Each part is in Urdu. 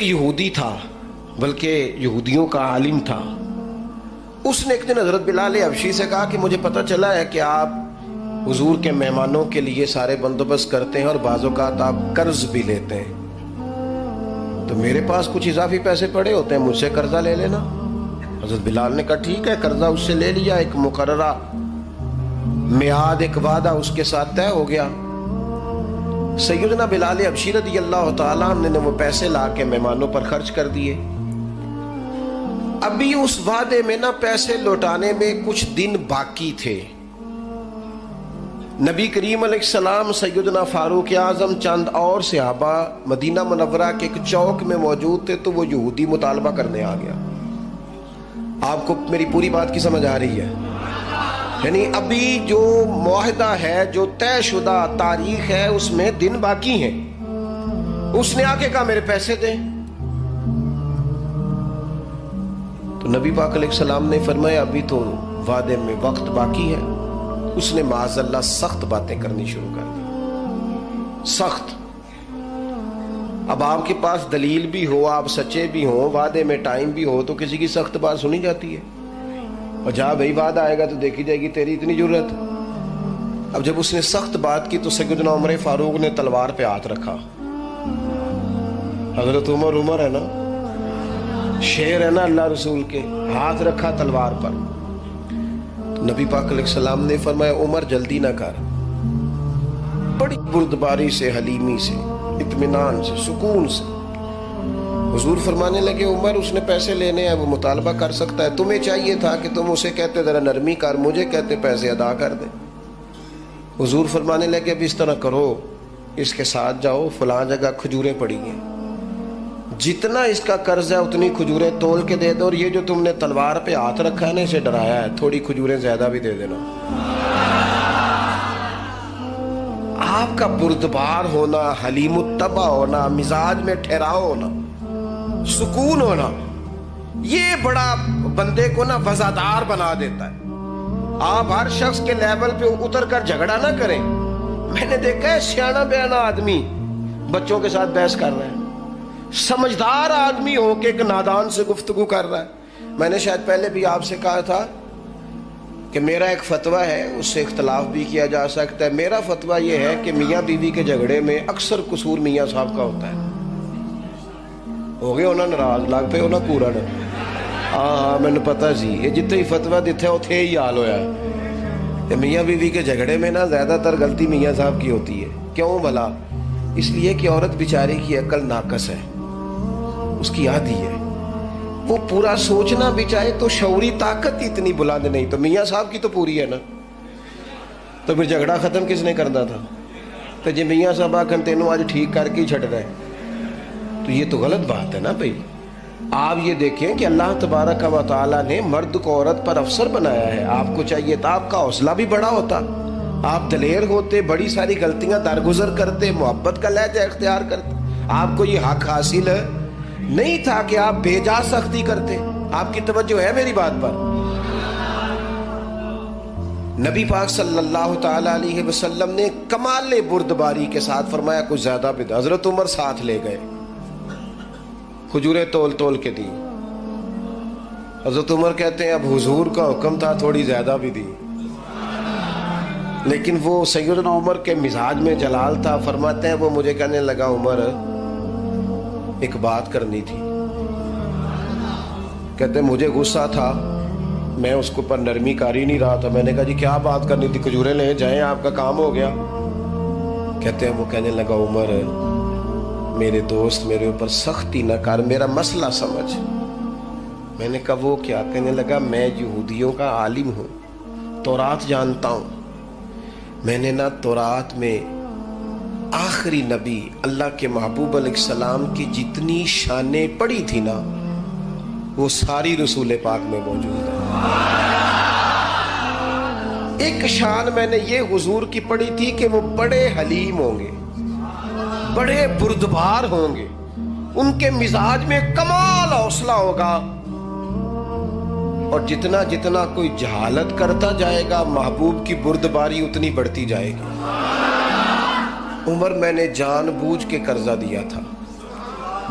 یہودی تھا، بلکہ یہودیوں کا عالم تھا. اس نے ایک دن حضرت بلال حبشی سے کہا کہ مجھے پتہ چلا ہے کہ آپ حضور کے مہمانوں کے لیے سارے بندوبست کرتے ہیں اور بعض اوقات آپ قرض بھی لیتے ہیں، تو میرے پاس کچھ اضافی پیسے پڑے ہوتے ہیں، مجھ سے قرضہ لے لینا. حضرت بلال نے کہا ٹھیک ہے، قرضہ اس سے لے لیا. ایک مقررہ میعاد، ایک وعدہ اس کے ساتھ طے ہو گیا. سیدنا بلال حبشی رضی اللہ تعالیٰ عنہ نے وہ پیسے لا کے مہمانوں پر خرچ کر دیے. ابھی اس وعدے میں نا پیسے لوٹانے میں کچھ دن باقی تھے. نبی کریم علیہ السلام، سیدنا فاروق اعظم، چند اور صحابہ مدینہ منورہ کے ایک چوک میں موجود تھے، تو وہ یہودی مطالبہ کرنے آ گیا. آپ کو میری پوری بات کی سمجھ آ رہی ہے؟ یعنی ابھی جو معاہدہ ہے، جو طے شدہ تاریخ ہے، اس میں دن باقی ہیں. اس نے آ کے کہا میرے پیسے دیں. تو نبی پاک علیہ السلام نے فرمایا ابھی تو وعدے میں وقت باقی ہے. اس نے معاذ اللہ سخت باتیں کرنی شروع کر دی، سخت. اب آپ کے پاس دلیل بھی ہو، آپ سچے بھی ہوں، وعدے میں ٹائم بھی ہو، تو کسی کی سخت بات سنی جاتی ہے. اور جہاں بھائی وعدہ آئے گا تو دیکھی جائے گی تیری اتنی ضرورت. اب جب اس نے سخت بات کی تو سیدنا عمر فاروق نے تلوار پہ ہاتھ رکھا. حضرت عمر ہے نا، شیر ہے نا اللہ رسول کے، ہاتھ رکھا تلوار پر. نبی پاک علیہ السلام نے فرمایا عمر جلدی نہ کر. بڑی بردباری سے، حلیمی سے، اطمینان سے، سکون سے حضور فرمانے لگے عمر اس نے پیسے لینے ہیں، وہ مطالبہ کر سکتا ہے، تمہیں چاہیے تھا کہ تم اسے کہتے ذرا نرمی کر، مجھے کہتے پیسے ادا کر دے. حضور فرمانے لگے اب اس طرح کرو، اس کے ساتھ جاؤ، فلاں جگہ کھجوریں پڑی ہیں، جتنا اس کا قرض ہے اتنی کھجوریں تول کے دے دو، اور یہ جو تم نے تلوار پہ ہاتھ رکھا ہے نا، اسے ڈرایا ہے، تھوڑی کھجوریں زیادہ بھی دے دینا. آپ کا بردبار ہونا، حلیم الطبع ہونا، مزاج میں ٹھہراؤ ہونا، سکون ہونا، یہ بڑا بندے کو نا وفادار بنا دیتا ہے. آپ ہر شخص کے لیول پہ اتر کر جھگڑا نہ کریں. میں نے دیکھا ہے سیانا بیانا آدمی بچوں کے ساتھ بحث کر رہے ہیں، سمجھدار آدمی ہو کے ایک نادان سے گفتگو کر رہا ہے. میں نے شاید پہلے بھی آپ سے کہا تھا کہ میرا ایک فتویٰ ہے، اس سے اختلاف بھی کیا جا سکتا ہے. میرا فتویٰ یہ ہے کہ میاں بیوی کے جھگڑے میں اکثر قصور میاں صاحب کا ہوتا ہے. ہو گئے ہونا ناراض، لگ پہ ہونا پورا نا. ہاں میں نے پتا سی یہ جتنے ہی فتویٰ دیتے اتنے ہی حال ہویا ہے. میاں بیوی کے جھگڑے میں نا زیادہ تر غلطی میاں صاحب کی ہوتی ہے. کیوں بھلا؟ اس لیے کہ عورت بیچاری کی عقل ناقص ہے، اس کی عادی ہے، وہ پورا سوچنا بھی چاہے تو شعوری طاقت اتنی بلند نہیں. تو میاں صاحب کی تو پوری ہے نا، تو پھر جھگڑا ختم کس نے کرنا تھا؟ تو جی میاں صاحب آکن تینوں آج ٹھیک کر کے ہی چھٹ رہے، تو یہ تو غلط بات ہے نا بھائی. آپ یہ دیکھیں کہ اللہ تبارک و تعالیٰ نے مرد کو عورت پر افسر بنایا ہے. آپ کو چاہیے تھا آپ کا حوصلہ بھی بڑا ہوتا، آپ دلیر ہوتے، بڑی ساری غلطیاں درگزر کرتے، محبت کا لہجہ اختیار کرتے. آپ کو یہ حق حاصل نہیں تھا کہ آپ بے جا سختی کرتے. آپ کی توجہ ہے میری بات پر؟ نبی پاک صلی اللہ تعالی علیہ وسلم نے کمال بردباری کے ساتھ فرمایا کچھ زیادہ بھی. حضرت عمر ساتھ لے گئے، کھجوریں تول تول کے دی. حضرت عمر کہتے ہیں اب حضور کا حکم تھا تھوڑی زیادہ بھی دی، لیکن وہ سیدنا عمر کے مزاج میں جلال تھا. فرماتے ہیں وہ مجھے کہنے لگا عمر ایک بات کرنی تھی. کہتے ہیں مجھے غصہ تھا، میں اس کو پر نرمی کاری نہیں رہا تھا. میں نے کہا جی کیا بات کرنی تھی؟ کھجوریں لے جائیں، آپ کا کام ہو گیا. کہتے ہیں وہ کہنے لگا عمر میرے دوست میرے اوپر سختی نہ کر، میرا مسئلہ سمجھ. میں نے کہا وہ کیا؟ کہنے لگا میں یہودیوں کا عالم ہوں، تورات جانتا ہوں. میں نے نا تورات میں آخری نبی اللہ کے محبوب علیہ السلام کی جتنی شانیں پڑھی تھی نا، وہ ساری رسول پاک میں موجود ہے. ایک شان میں نے یہ حضور کی پڑھی تھی کہ وہ بڑے حلیم ہوں گے، بڑے بردبار ہوں گے، ان کے مزاج میں کمال حوصلہ ہوگا، اور جتنا جتنا کوئی جہالت کرتا جائے گا محبوب کی بردباری اتنی بڑھتی جائے گی. عمر میں نے جان بوجھ کے قرضہ دیا تھا،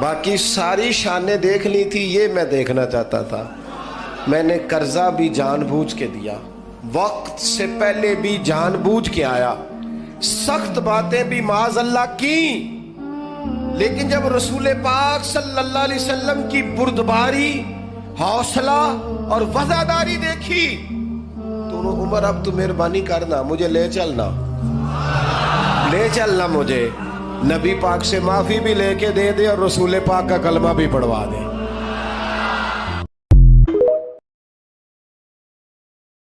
باقی ساری شانیں دیکھ لی تھی، یہ میں دیکھنا چاہتا تھا. میں نے قرضہ بھی جان بوجھ کے دیا، وقت سے پہلے بھی جان بوجھ کے آیا، سخت باتیں بھی معاذ اللہ کی. لیکن جب رسول پاک صلی اللہ علیہ وسلم کی بردباری، حوصلہ اور وفاداری دیکھی تو عمر اب تو مہربانی کرنا، مجھے لے چلنا مجھے نبی پاک سے معافی بھی لے کے دے دے اور رسول پاک کا کلمہ بھی پڑھوا دے.